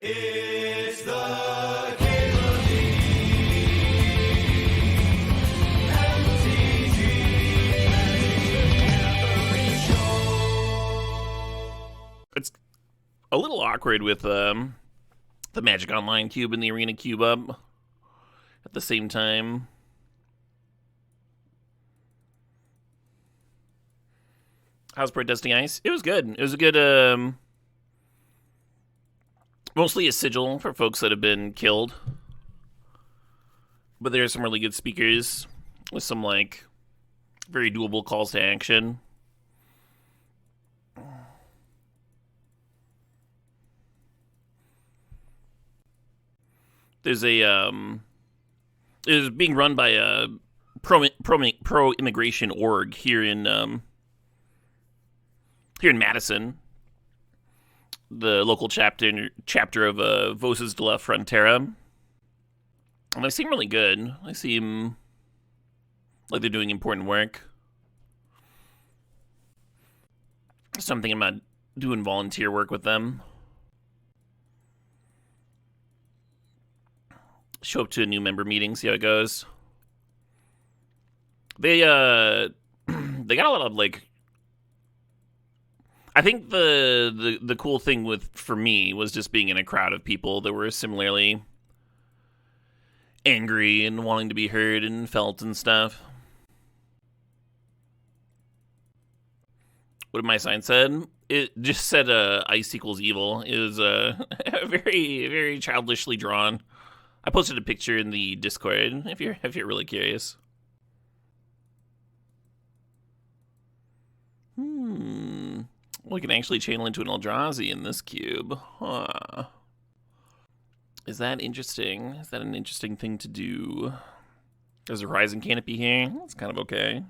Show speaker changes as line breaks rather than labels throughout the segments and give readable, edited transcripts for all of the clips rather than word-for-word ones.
It's the Cable
It's a little awkward with the Magic Online cube and the Arena cube up at the same time. How's Pro Dusting Ice? It was good. It was a good, mostly a sigil for folks that have been killed. But there are some really good speakers with some, like, very doable calls to action. There's a, it is being run by a pro-immigration org here in Madison. The local chapter of Voces de la Frontera. And they seem really good. They seem like they're doing important work. So I'm thinking about doing volunteer work with them. Show up to a new member meeting, see how it goes. They got a lot of, like, I think the cool thing for me was just being in a crowd of people that were similarly angry and wanting to be heard and felt and stuff. What did my sign said? It just said ice equals evil. It was very, very childishly drawn. I posted a picture in the Discord if you're really curious. We can actually channel into an Eldrazi in this cube. Huh. Is that interesting? Is that an interesting thing to do? There's a Horizon Canopy here. That's kind of okay.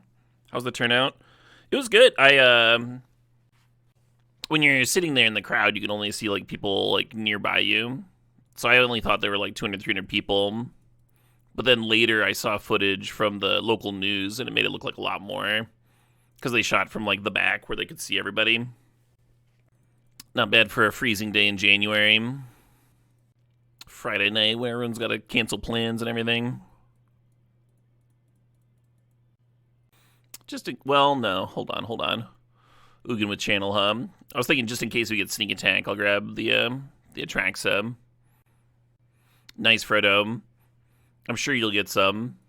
How's the turnout? It was good. When you're sitting there in the crowd, you can only see, like, people, like, nearby you. So I only thought there were, like, 200, 300 people. But then later I saw footage from the local news, and it made it look like a lot more. Because they shot from, like, the back where they could see everybody. Not bad for a freezing day in January. Friday night where everyone's got to cancel plans and everything. Well, no. Hold on. Ugin with Channel Hub. I was thinking just in case we get Sneak Attack, I'll grab the Attract sub. Nice, Frodo. I'm sure you'll get some.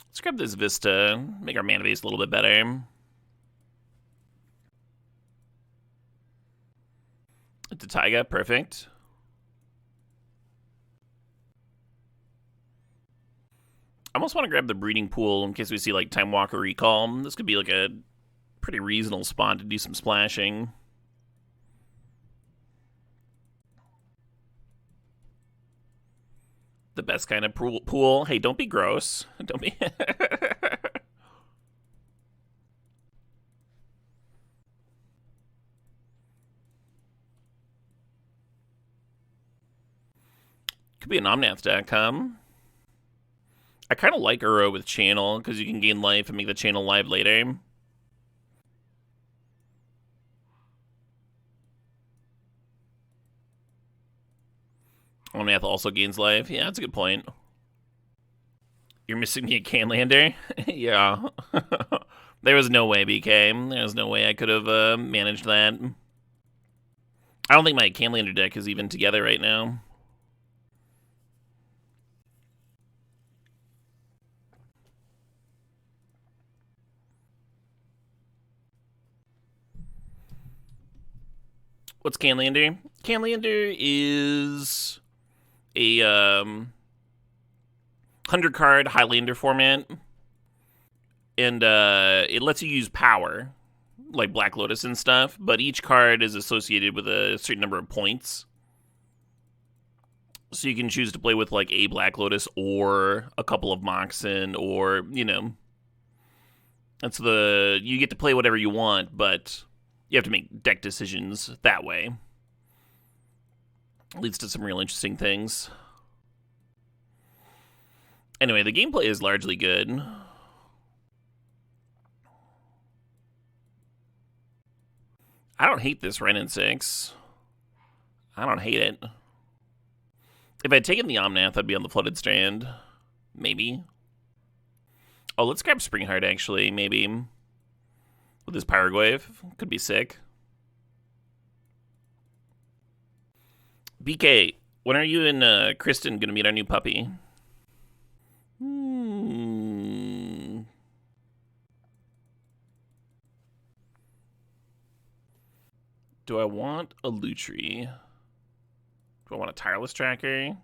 Let's grab this Vista. Make our mana base a little bit better. It's a Taiga. Perfect. I almost want to grab the Breeding Pool in case we see, like, Time Walker Recall. This could be, like, a pretty reasonable spot to do some splashing. The best kind of pool. Hey, don't be gross. Don't be... Could be an Omnath.com. I kind of like Uro with Channel, because you can gain life and make the channel live later. Omnath also gains life. Yeah, that's a good point. You're missing me a Canlander? Yeah. There was no way, BK. There was no way I could have managed that. I don't think my Canlander deck is even together right now. What's Canlander? Canlander is a 100-card Highlander format, and it lets you use power, like Black Lotus and stuff, but each card is associated with a certain number of points. So you can choose to play with, like, a Black Lotus or a couple of Moxen, or, you know. That's you get to play whatever you want, but you have to make deck decisions that way. Leads to some real interesting things. Anyway, the gameplay is largely good. I don't hate this Ren in 6. I don't hate it. If I'd taken the Omnath, I'd be on the Flooded Strand. Maybe. Oh, let's grab Springheart, actually, maybe. With this Pyroglaive. Could be sick. BK, when are you and Kristen going to meet our new puppy? Do I want a Lutri? Do I want a Tireless Tracker?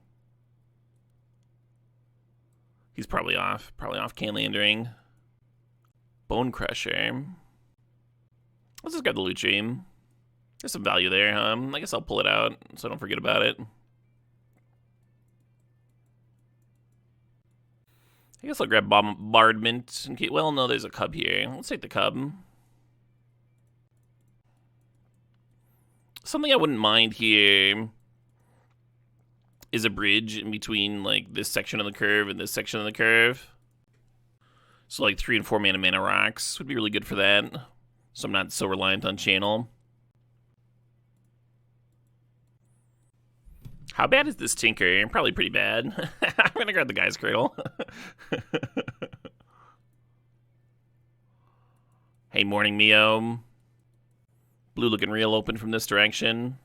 He's probably off. Probably off Canlandering. Bone Crusher. Let's just grab the Lutri. There's some value there. I guess I'll pull it out so I don't forget about it. I guess I'll grab Bombardment. Well, no, there's a Cub here. Let's take the Cub. Something I wouldn't mind here is a bridge in between, like, this section of the curve and this section of the curve. So, like, 3 and 4 mana rocks would be really good for that. So I'm not so reliant on channel. How bad is this Tinker? Probably pretty bad. I'm gonna grab the Guy's Cradle. Hey, morning, Mio. Blue looking real open from this direction.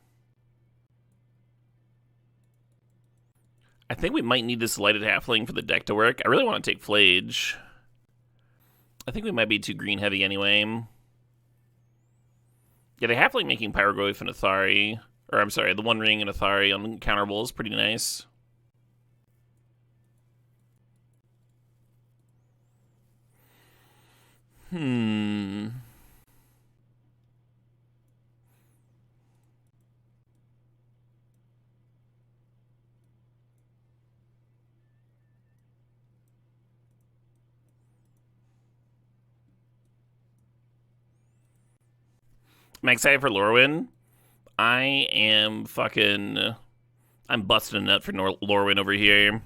I think we might need this Lighted Halfling for the deck to work. I really want to take Flage. I think we might be too green heavy anyway. Yeah, the Halfling making Pyroglaive and Athari. Or, I'm sorry, the One Ring and Athari on counterable is pretty nice. I'm excited for Lorwyn. I am fucking... I'm busting a nut for Lorwyn over here.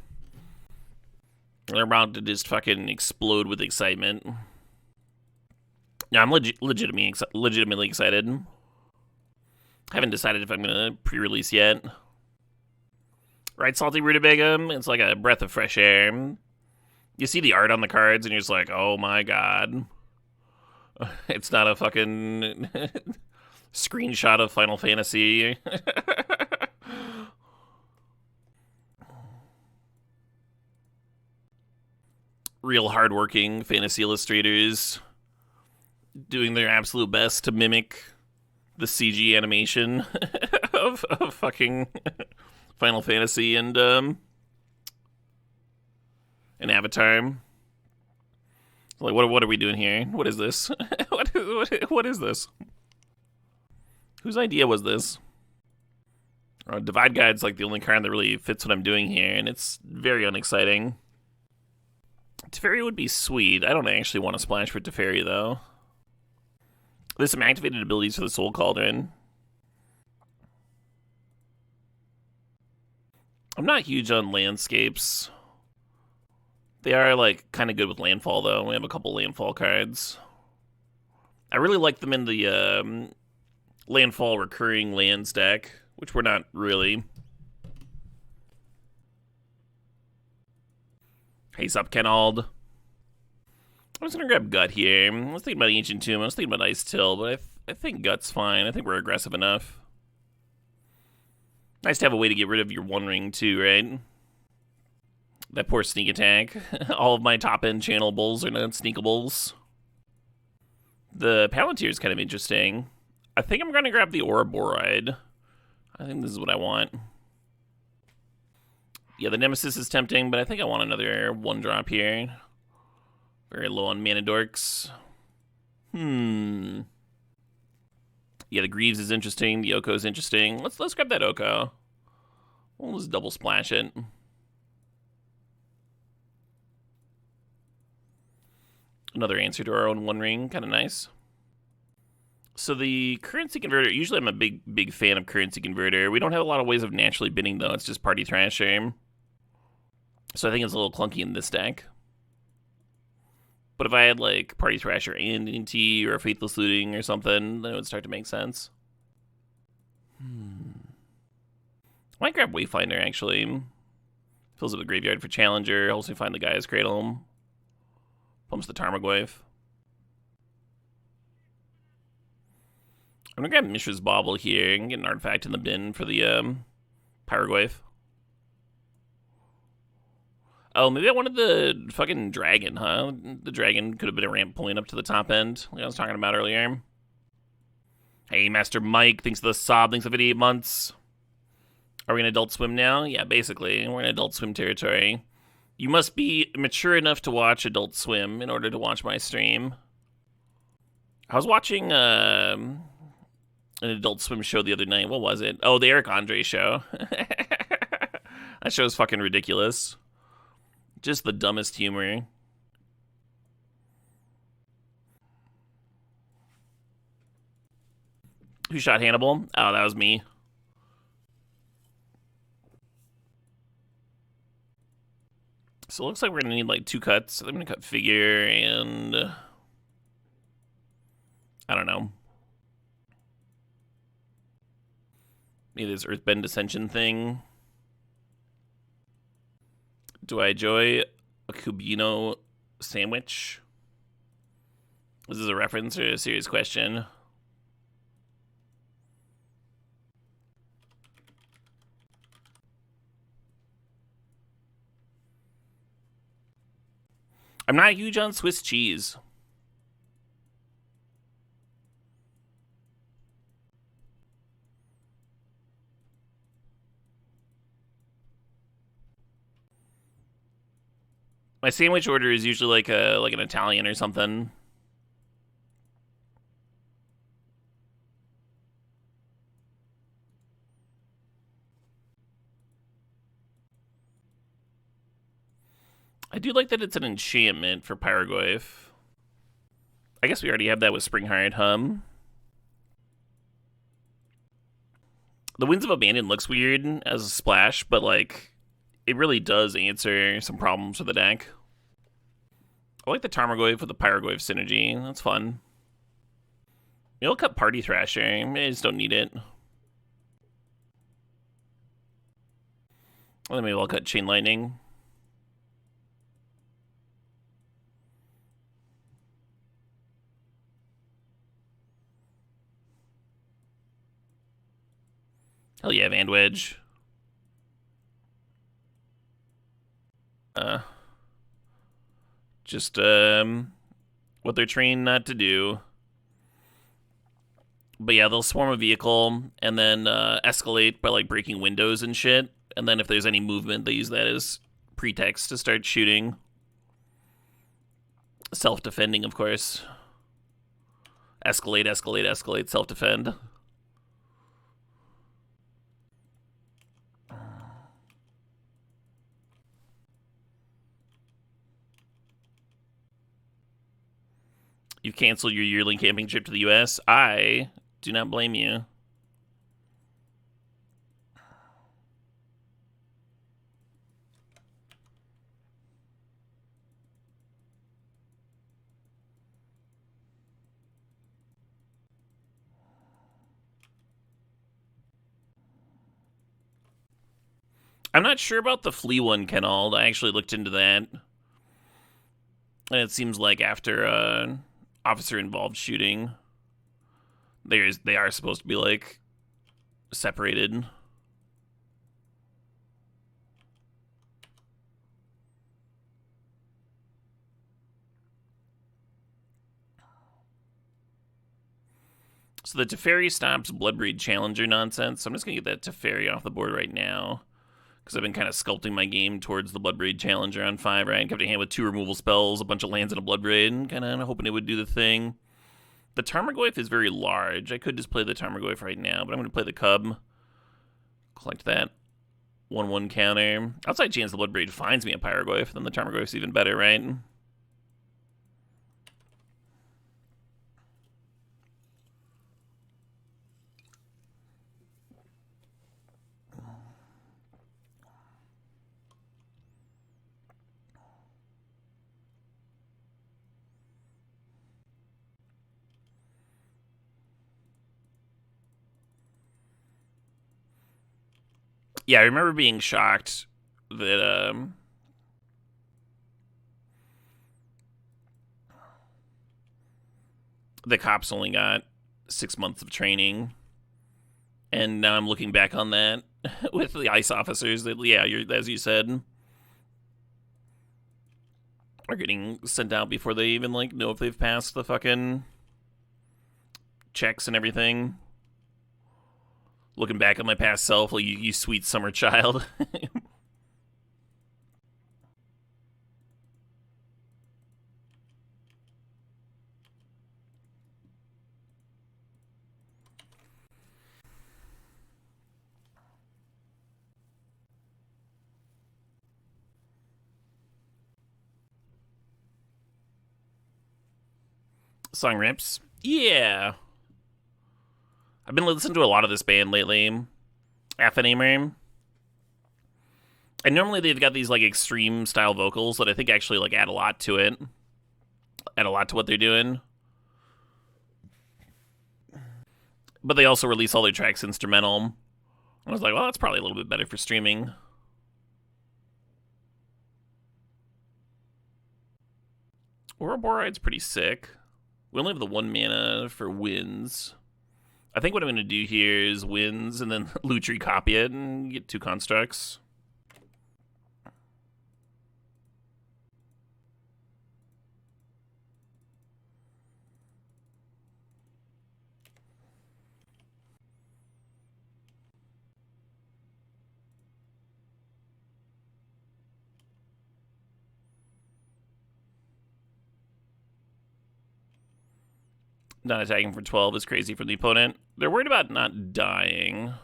They're about to just fucking explode with excitement. Yeah, I'm legitimately excited. Haven't decided if I'm going to pre-release yet. Right, Salty Rutabaga? It's like a breath of fresh air. You see the art on the cards and you're just like, oh my god. It's not a fucking screenshot of Final Fantasy. Real hardworking fantasy illustrators doing their absolute best to mimic the CG animation of fucking Final Fantasy and Avatar. Like, what are we doing here? What is this? What is this? Whose idea was this? Divide Guide's like the only card that really fits what I'm doing here, and it's very unexciting. Teferi would be sweet. I don't actually want to splash for Teferi, though. There's some activated abilities for the Soul Cauldron. I'm not huge on landscapes. They are, like, kind of good with landfall, though. We have a couple landfall cards. I really like them in the landfall recurring lands deck, which we're not really. Hey, sup, Kenald. I'm just going to grab Gut here. I was thinking about Ancient Tomb. I was thinking about Ice Till, but I think Gut's fine. I think we're aggressive enough. Nice to have a way to get rid of your One Ring, too, right? That poor sneak attack. All of my top-end channel bulls are not sneakables. The Palantir is kind of interesting. I think I'm going to grab the Ouroboride. I think this is what I want. Yeah, the Nemesis is tempting, but I think I want another 1-drop here. Very low on mana dorks. Yeah, the Greaves is interesting. The Oko is interesting. Let's grab that Oko. We'll just double splash it. Another answer to our own One Ring, kind of nice. So the currency converter, usually I'm a big fan of currency converter. We don't have a lot of ways of naturally bidding, though. It's just Party Thrasher. So I think it's a little clunky in this deck. But if I had, like, Party Thrasher and NT or a Faithless Looting or something, then it would start to make sense. I might grab Wayfinder, actually. Fills up the graveyard for Challenger. Helps me find the Gaia's Cradle. Pumps the Tarmogoyf. I'm gonna grab Mishra's Bauble here and get an artifact in the bin for the Pyrogoyf. Oh, maybe I wanted the fucking dragon, huh? The dragon could have been a ramp point up to the top end, like I was talking about earlier. Hey, Master Mike, thanks for the sob, thanks for 58 months. Are we in Adult Swim now? Yeah, basically. We're in Adult Swim territory. You must be mature enough to watch Adult Swim in order to watch my stream. I was watching an Adult Swim show the other night. What was it? Oh, the Eric Andre show. That show is fucking ridiculous. Just the dumbest humor. Who shot Hannibal? Oh, that was me. So it looks like we're gonna need like 2 cuts. I'm gonna cut Figure and I don't know. Maybe this Earthbend Ascension thing. Do I enjoy a Cubino sandwich? Is this a reference or a serious question? I'm not huge on Swiss cheese. My sandwich order is usually like an Italian or something. I do like that it's an enchantment for Pyrogoyf. I guess we already have that with Springheart Hum. The Winds of Abandon looks weird as a splash, but like it really does answer some problems for the deck. I like the Tarmogoyf with the Pyrogoyf synergy. That's fun. Maybe I'll cut Party Thrasher. I just don't need it. Well, then maybe I'll cut Chain Lightning. Hell yeah, Van Wedge. Just what they're trained not to do. But yeah, they'll swarm a vehicle and then escalate by like breaking windows and shit. And then if there's any movement, they use that as pretext to start shooting. Self-defending, of course. Escalate, escalate, escalate, self-defend. You've canceled your yearly camping trip to the US. I do not blame you. I'm not sure about the flea one, Kenald. I actually looked into that. And it seems like after officer-involved shooting, they are supposed to be, like, separated. So the Teferi stops Bloodbreed Challenger nonsense. So I'm just going to get that Teferi off the board right now. Because I've been kind of sculpting my game towards the Bloodbraid Challenger on 5, right? Kept a hand with 2 removal spells, a bunch of lands, and a Bloodbraid, and kind of hoping it would do the thing. The Tarmogoyf is very large. I could just play the Tarmogoyf right now, but I'm going to play the Cub. Collect that 1/1 counter. Outside chance the Bloodbraid finds me a Pyrogoyf, then the Tarmogoyf's even better, right? Yeah, I remember being shocked that the cops only got 6 months of training, and now I'm looking back on that with the ICE officers that, yeah, as you said, are getting sent out before they even like know if they've passed the fucking checks and everything. Looking back at my past self, like you sweet summer child. Song rips. Yeah. I've been listening to a lot of this band lately. Affenamer. And normally they've got these like extreme style vocals that I think actually like add a lot to it. Add a lot to what they're doing. But they also release all their tracks instrumental. I was like, well, that's probably a little bit better for streaming. Ouroborite's pretty sick. We only have the 1 mana for Winds. I think what I'm going to do here is Winds and then Lutri copy it and get 2 constructs. Not attacking for 12 is crazy for the opponent. They're worried about not dying,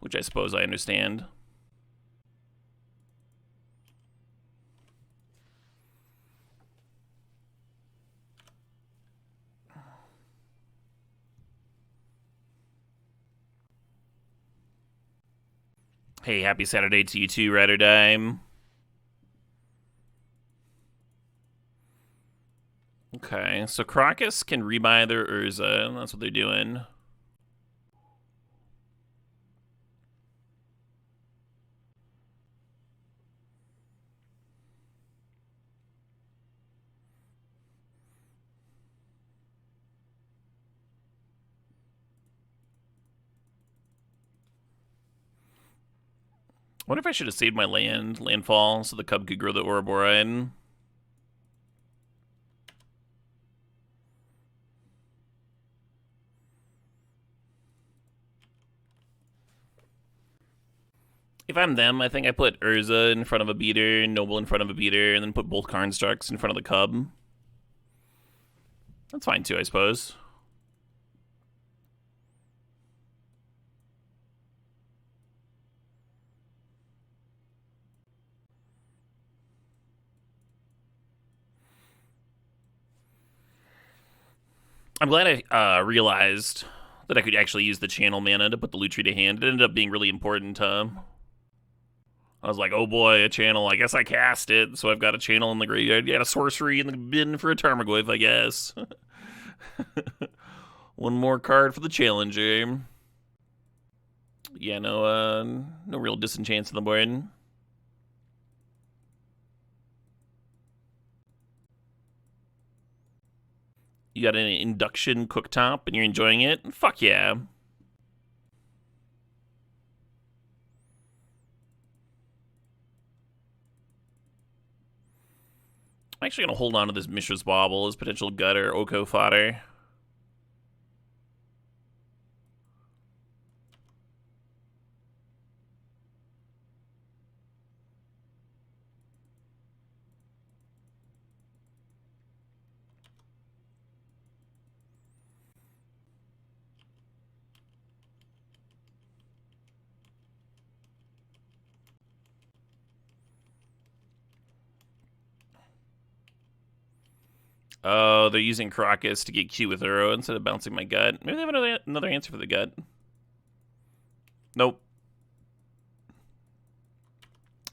which I suppose I understand. Hey, happy Saturday to you too, Ride or Die. Okay, so Crocus can rebuy their Urza, and that's what they're doing. I wonder if I should have saved my landfall, so the Cub could grow the Ouroborite. If I'm them, I think I put Urza in front of a beater, Noble in front of a beater, and then put both Constructs in front of the Cub. That's fine too, I suppose. I'm glad I realized that I could actually use the channel mana to put the Lutri to hand. It ended up being really important. I was like, oh boy, a channel. I guess I cast it, so I've got a channel in the graveyard. Got a sorcery in the bin for a Tarmogoyf, I guess. One more card for the challenger. Yeah, no real disenchants on the board. You got an induction cooktop and you're enjoying it? Fuck yeah. I'm actually going to hold on to this Mishra's Bauble as potential gut or Oko fodder. Oh, they're using Crocus to get cute with Uro instead of bouncing my gut. Maybe they have another answer for the gut. Nope.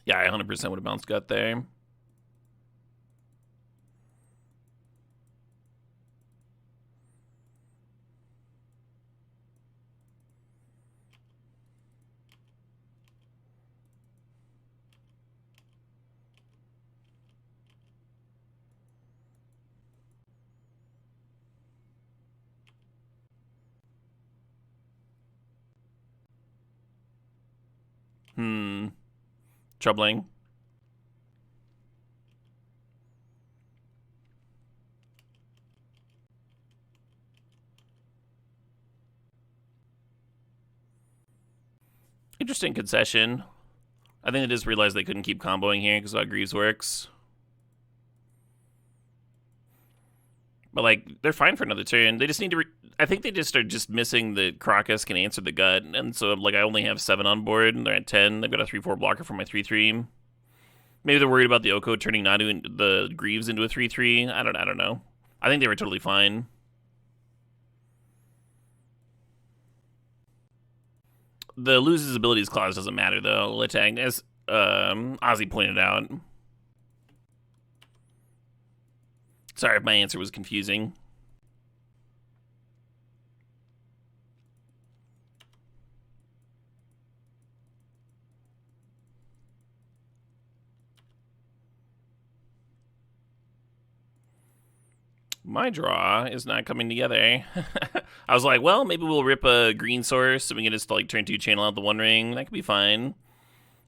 Yeah, I 100% would have bounced gut there. Troubling. Interesting concession. I think they just realized they couldn't keep comboing here because how Greaves works. But, like, they're fine for another turn. They just need to... I think they just are just missing the Crocus can answer the gut. And so, like, I only have 7 on board, and they're at 10. They've got a 3-4 blocker for my 3-3. Maybe they're worried about the Oko turning Nadu and the Greaves into a 3-3. I don't know. I think they were totally fine. The loses abilities clause doesn't matter, though, Letang, as Ozzy pointed out. Sorry if my answer was confusing. My draw is not coming together. I was like, well, maybe we'll rip a green source and we can just like turn 2 channel out the One Ring. That could be fine.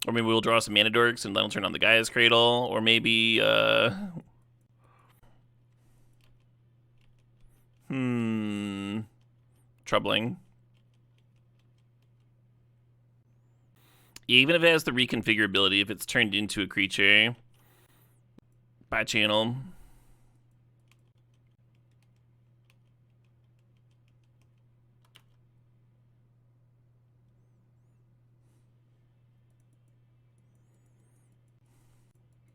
Or maybe we'll draw some Mana Dorks and that'll turn on the Gaia's Cradle. Or maybe, troubling. Even if it has the reconfigurability, if it's turned into a creature, by channel.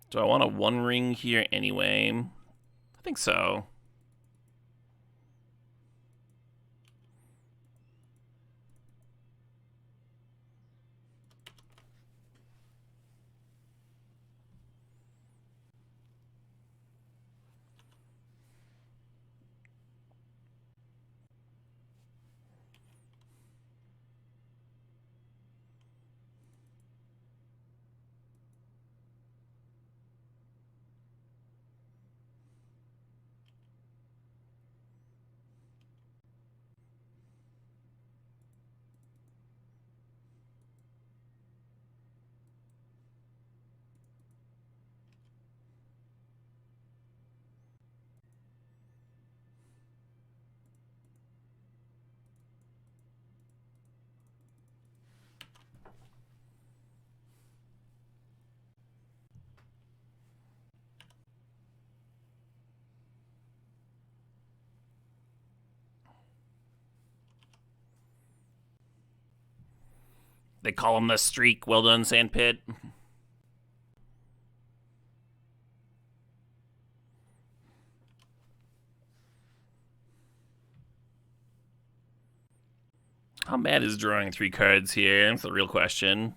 Do I want a One Ring here anyway? I think so. They call him the Streak. Well done, Sandpit. How bad is drawing 3 cards here? That's the real question.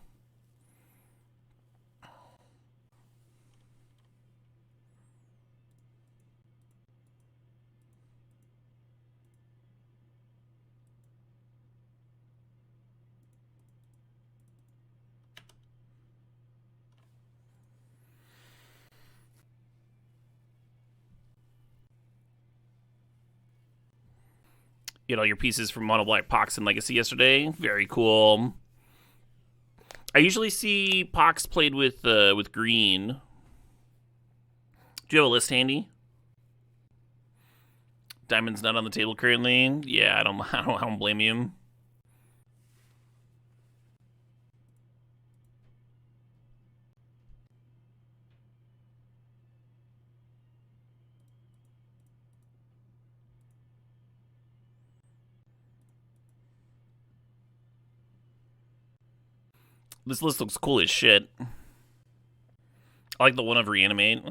You know, your pieces from Mono Black Pox and Legacy yesterday. Very cool. I usually see Pox played with green. Do you have a list handy? Diamond's not on the table currently. Yeah, I don't blame you. This list looks cool as shit. I like the one of Reanimate.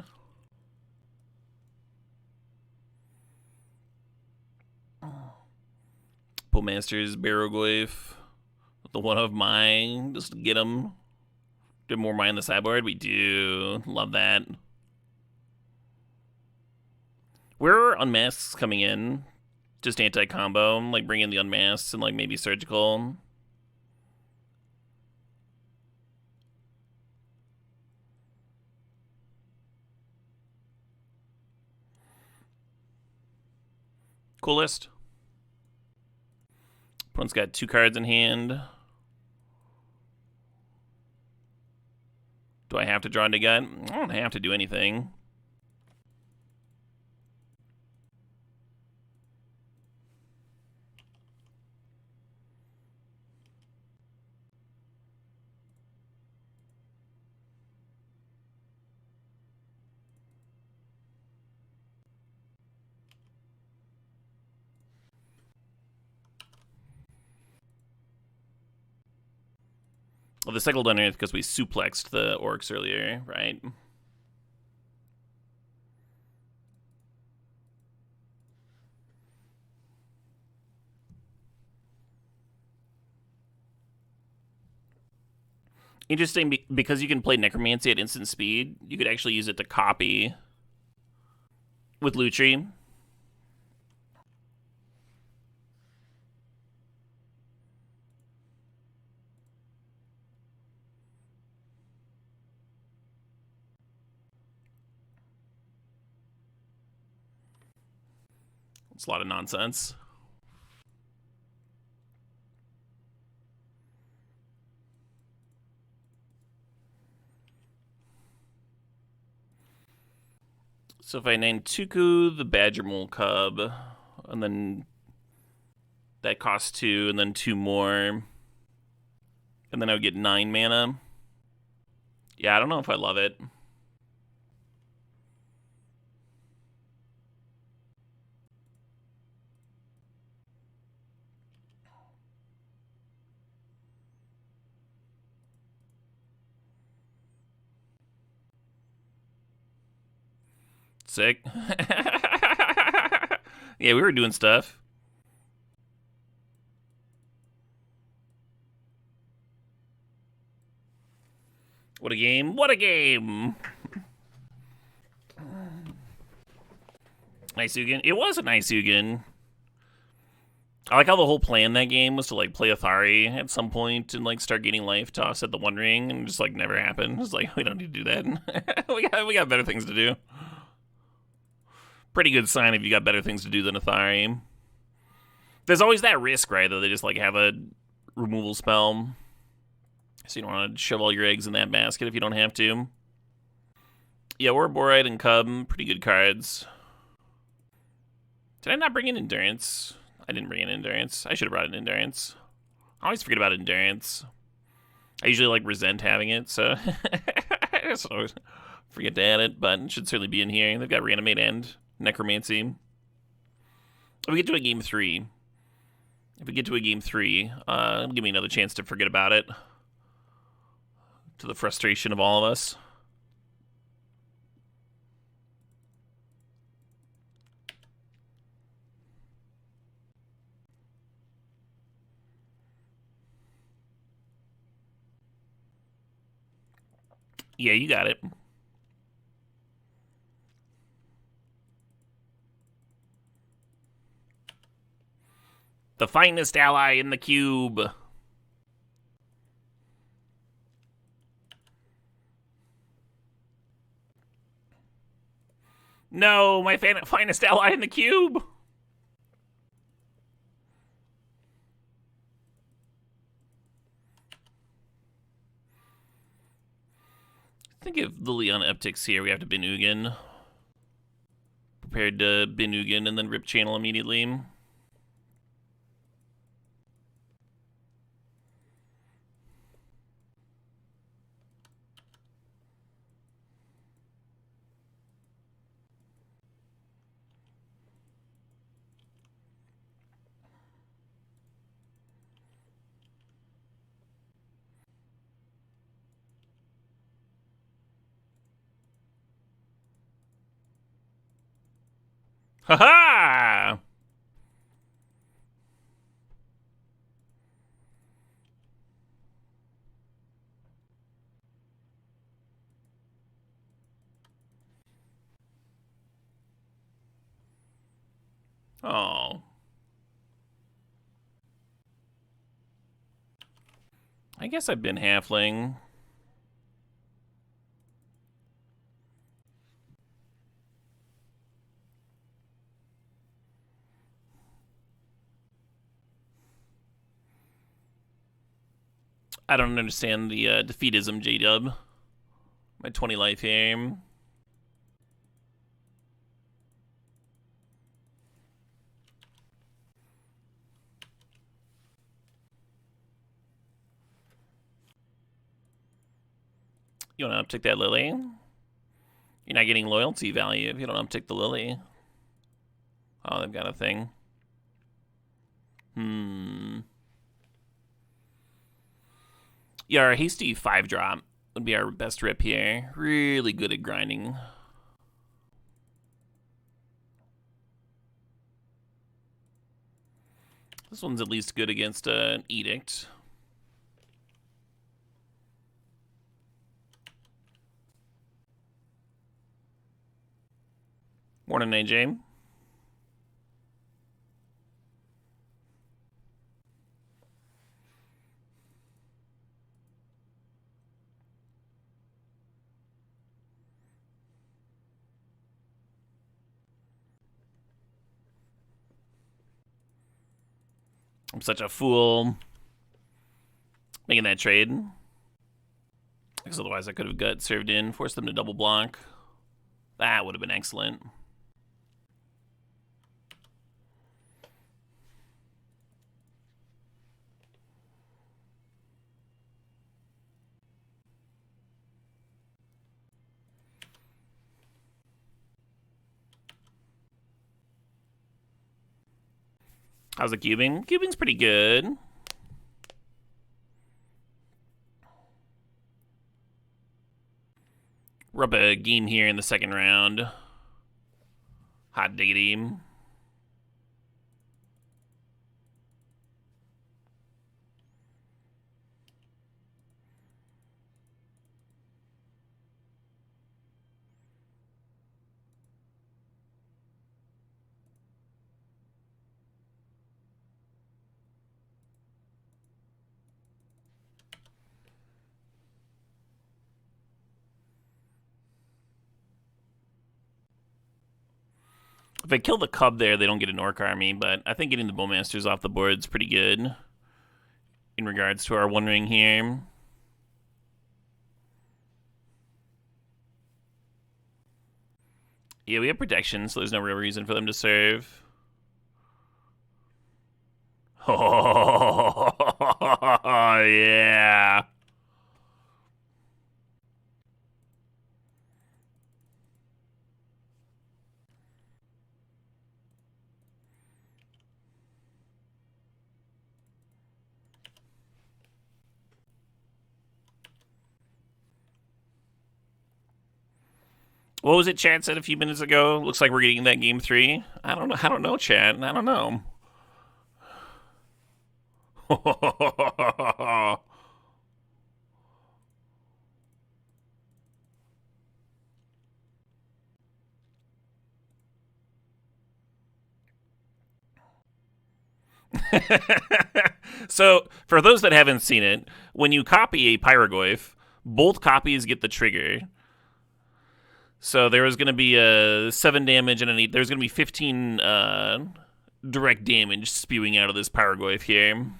Pullmasters, Barrogoyf. The one of mine. Just to get him. Do more mine on the sideboard? We do. Love that. Where are Unmasks coming in? Just anti-combo. Like, bring in the Unmasks and, like, maybe Surgical. Coolest. Opponent's got 2 cards in hand. Do I have to draw into gut? I don't have to do anything. Well, the cycled underneath because we suplexed the orcs earlier, right? Interesting, because you can play Necromancy at instant speed, you could actually use it to copy with Lutri. It's a lot of nonsense. So if I name Tuku the Badger Mole Cub, and then that costs 2, and then 2 more, and then I would get 9 mana. Yeah, I don't know if I love it. Sick. Yeah, we were doing stuff. What a game. What a game. Nice Ugin. It was a nice Ugin. I like how the whole plan that game was to like play Athari at some point and like start gaining life to offset the One Ring, and just like never happened. It's like, we don't need to do that. we got better things to do. Pretty good sign if you got better things to do than Athari. There's always that risk, right? That they just like have a removal spell. So you don't want to shove all your eggs in that basket if you don't have to. Yeah, Ouroborite and Cub, pretty good cards. Did I not bring in Endurance? I didn't bring in Endurance. I should have brought in Endurance. I always forget about Endurance. I usually like resent having it, so I just always forget to add it, but it should certainly be in here. They've got Reanimate and Necromancy. If we get to a game 3, give me another chance to forget about it. To the frustration of all of us. Yeah, you got it. The finest ally in the cube. No, my finest ally in the cube. I think if Liliana upticks here, we have to bin Ugin. Prepared to bin Ugin and then rip channel immediately. Ha-ha! Oh. I guess I've been halfling. I don't understand the defeatism, J-Dub. My 20 life here. You want to uptick that Lily? You're not getting loyalty value if you don't uptick the Lily. Oh, they've got a thing. Yeah, our hasty 5-drop would be our best rip here. Really good at grinding. This one's at least good against an Edict. Morning, AJ. I'm such a fool making that trade. Because otherwise I could have got served in, forced them to double block. That would have been excellent. How's the cubing? Cubing's pretty good. We're up a game here in the second round. Hot diggity. If I kill the Cub there, they don't get an Orc army, but I think getting the Bowmasters off the board is pretty good in regards to our One Ring here. Yeah, we have protection, so there's no real reason for them to serve. Oh, yeah. What was it Chad said a few minutes ago? Looks like we're getting that game 3. I don't know, Chad. I don't know. So, for those that haven't seen it, when you copy a Pyrogoyf, both copies get the trigger. So there was going to be a 7 damage and there's going to be 15 direct damage spewing out of this Pyrogoyf here.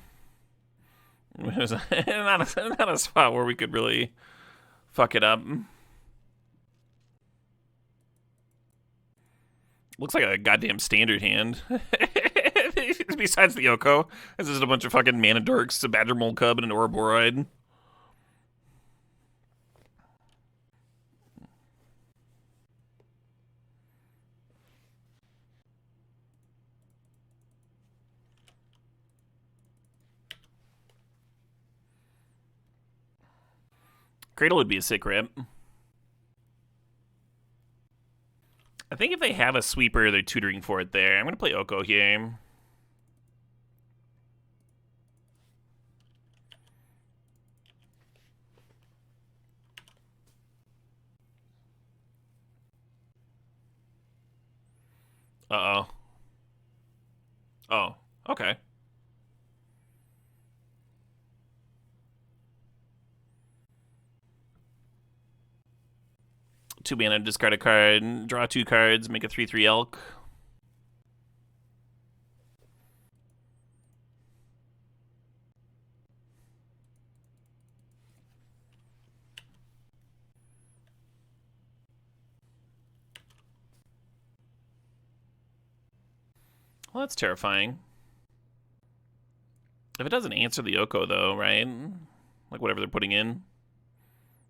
It was not a spot where we could really fuck it up. Looks like a goddamn standard hand. Besides the Oko, this is a bunch of fucking Mana Dorks, a Badgermole Cub, and an Ouroboros. Cradle would be a sick rip. I think if they have a sweeper, they're tutoring for it there. I'm going to play Oko here. Uh-oh. Oh, okay. Two mana, discard a card, draw 2 cards, make a 3/3 elk. Well, that's terrifying. If it doesn't answer the Oko, though, right? Like whatever they're putting in.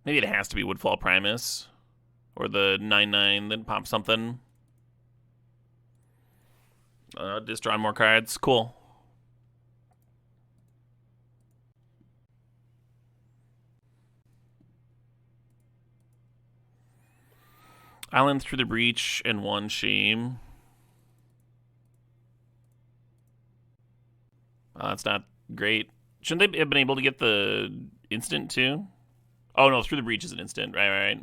Maybe it has to be Woodfall Primus. Or the 9/9 that pops something. Just drawing more cards. Cool. Island through the breach and one shame. That's not great. Shouldn't they have been able to get the instant too? Oh no, through the breach is an instant. Right.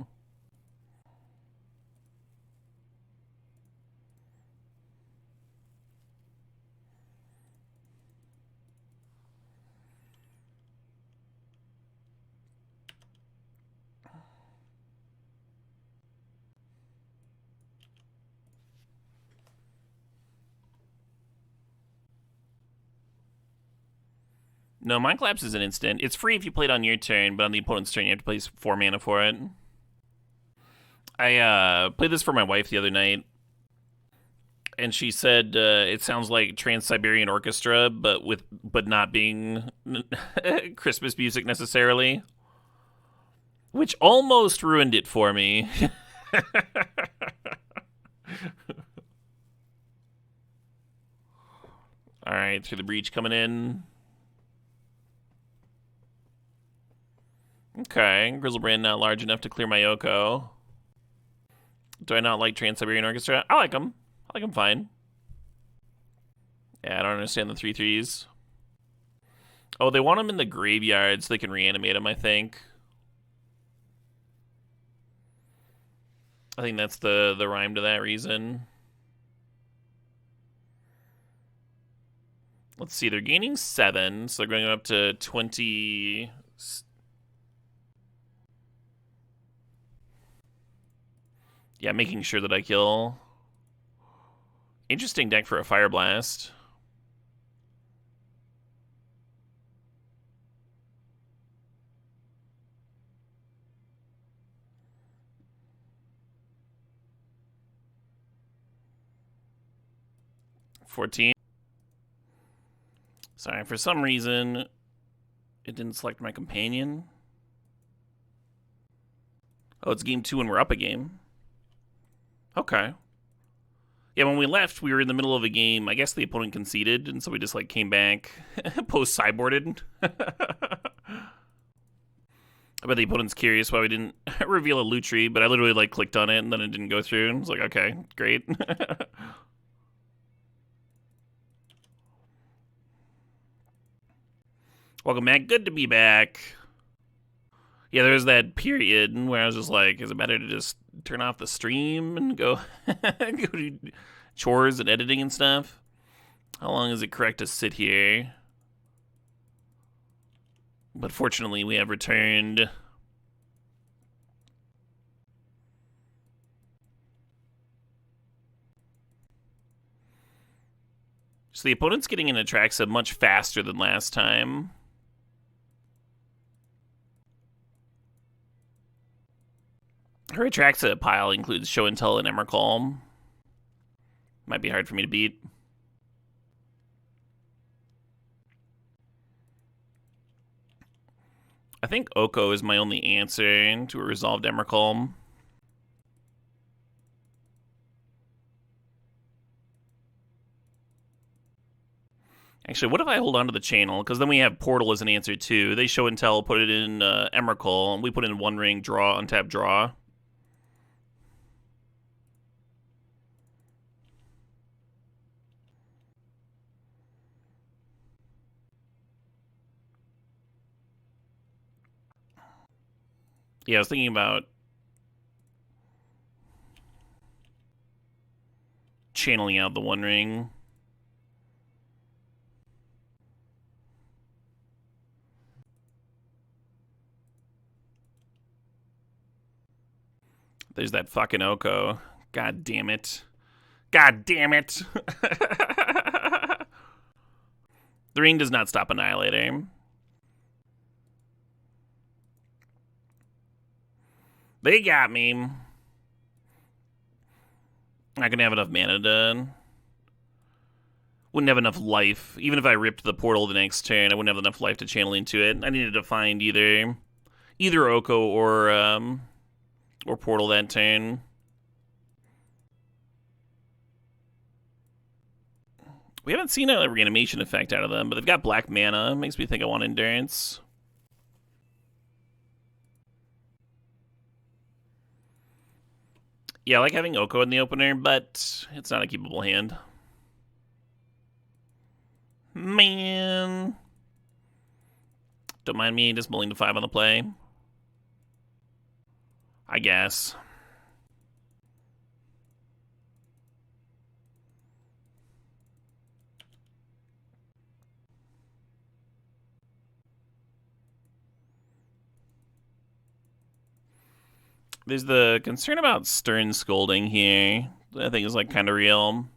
'No, Mind Collapse is an instant. It's free if you play it on your turn, but on the opponent's turn you have to place 4 mana for it. I played this for my wife the other night, and she said it sounds like Trans-Siberian Orchestra, but not being Christmas music necessarily, which almost ruined it for me. All right, through the breach coming in. Okay, Grizzlebrand not large enough to clear my Oko. Do I not like Trans-Siberian Orchestra? I like them. I like them fine. Yeah, I don't understand the 3/3s. Oh, they want them in the graveyard so they can reanimate them, I think. I think that's the rhyme to that reason. Let's see, they're gaining 7, so they're going up to 20... Yeah, making sure that I kill. Interesting deck for a Fire Blast. $14. Sorry, for some reason, it didn't select my companion. Oh, it's game 2 and we're up a game. Okay. Yeah, when we left, we were in the middle of a game. I guess the opponent conceded, and so we just, like, came back post-sideboarded. I bet the opponent's curious why we didn't reveal a loot tree, but I literally, like, clicked on it, and then it didn't go through, and I was like, okay, great. Welcome back. Good to be back. Yeah, there was that period where I was just like, is it better to just turn off the stream and go do chores and editing and stuff? How long is it correct to sit here? But fortunately, we have returned. So the opponent's getting an Atraxa much faster than last time. Her Atraxa pile includes Show and Tell and Emrakul. Might be hard for me to beat. I think Oko is my only answer to a resolved Emrakul. Actually, what if I hold on to the channel? Because then we have Portal as an answer too. They Show and Tell, put it in Emrakul, and we put in One Ring, draw, untap, draw. Yeah, I was thinking about channeling out the One Ring. There's that fucking Oko. God damn it. God damn it. The ring does not stop Annihilator. They got me. Not gonna have enough mana to Wouldn't have enough life. Even if I ripped the portal the next turn, I wouldn't have enough life to channel into it. I needed to find either Oko or portal that turn. We haven't seen a reanimation effect out of them, but they've got black mana. Makes me think I want endurance. Yeah, I like having Oko in the opener, but it's not a keepable hand. Man. Don't mind me just mulling to 5 on the play. I guess. There's the concern about stern scolding here. I think is like kind of real.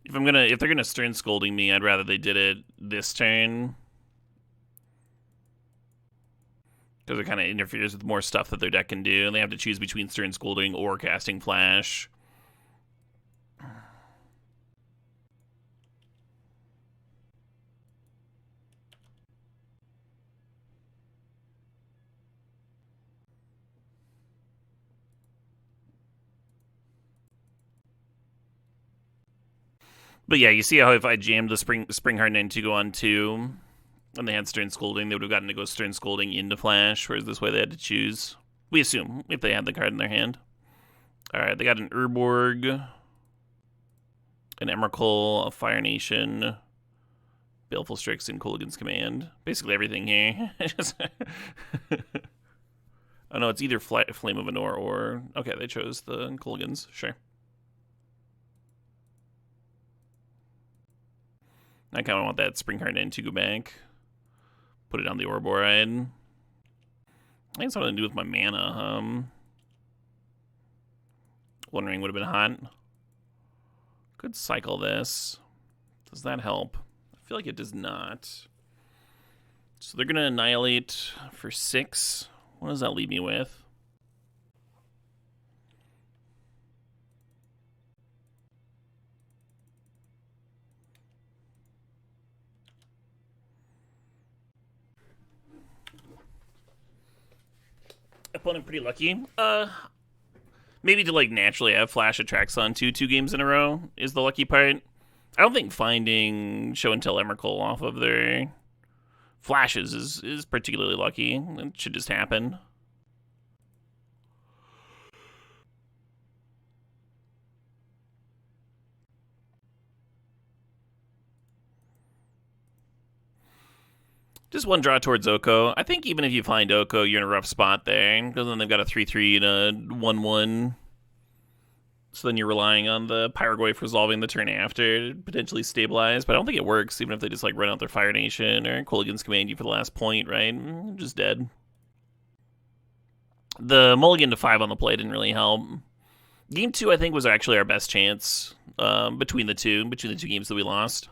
If they're gonna stern scolding me, I'd rather they did it this turn, because it kind of interferes with more stuff that their deck can do, and they have to choose between stern scolding or casting flash. But yeah, you see how if I jammed the Springheart MTGO on 2, and they had Stern Scolding, they would have gotten to go Stern Scolding into Flash, whereas this way they had to choose. We assume, if they had the card in their hand. Alright, they got an Urborg, an Emrakul, a Fire Nation, Baleful Strix, and Kulligan's Command. Basically everything here. Oh no, it's either Flame of Anor or... Okay, they chose the Kulligans, sure. I kind of want that Springheart MTGO back. Put it on the Orboride. I think something to do with my mana. One Ring would have been hot. Could cycle this. Does that help? I feel like it does not. So they're going to Annihilate for 6. What does that leave me with? Opponent pretty lucky. Maybe to like naturally have Flash attracts on 2 games in a row is the lucky part. I don't think finding Show and Tell Emrakul off of their flashes is particularly lucky. It should just happen. Just one draw towards Oko. I think even if you find Oko, you're in a rough spot there, because then they've got a 3/3 and a 1/1. So then you're relying on the Pyrogoyf resolving the turn after to potentially stabilize, but I don't think it works, even if they just like run out their Fire Nation or Kulligan's Command you for the last point, right? Just dead. The mulligan to 5 on the play didn't really help. Game 2, I think, was actually our best chance between the two games that we lost.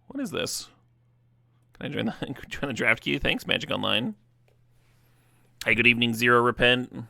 What is this? Can I join the draft queue? Thanks, Magic Online. Hey, good evening, Zero Repent.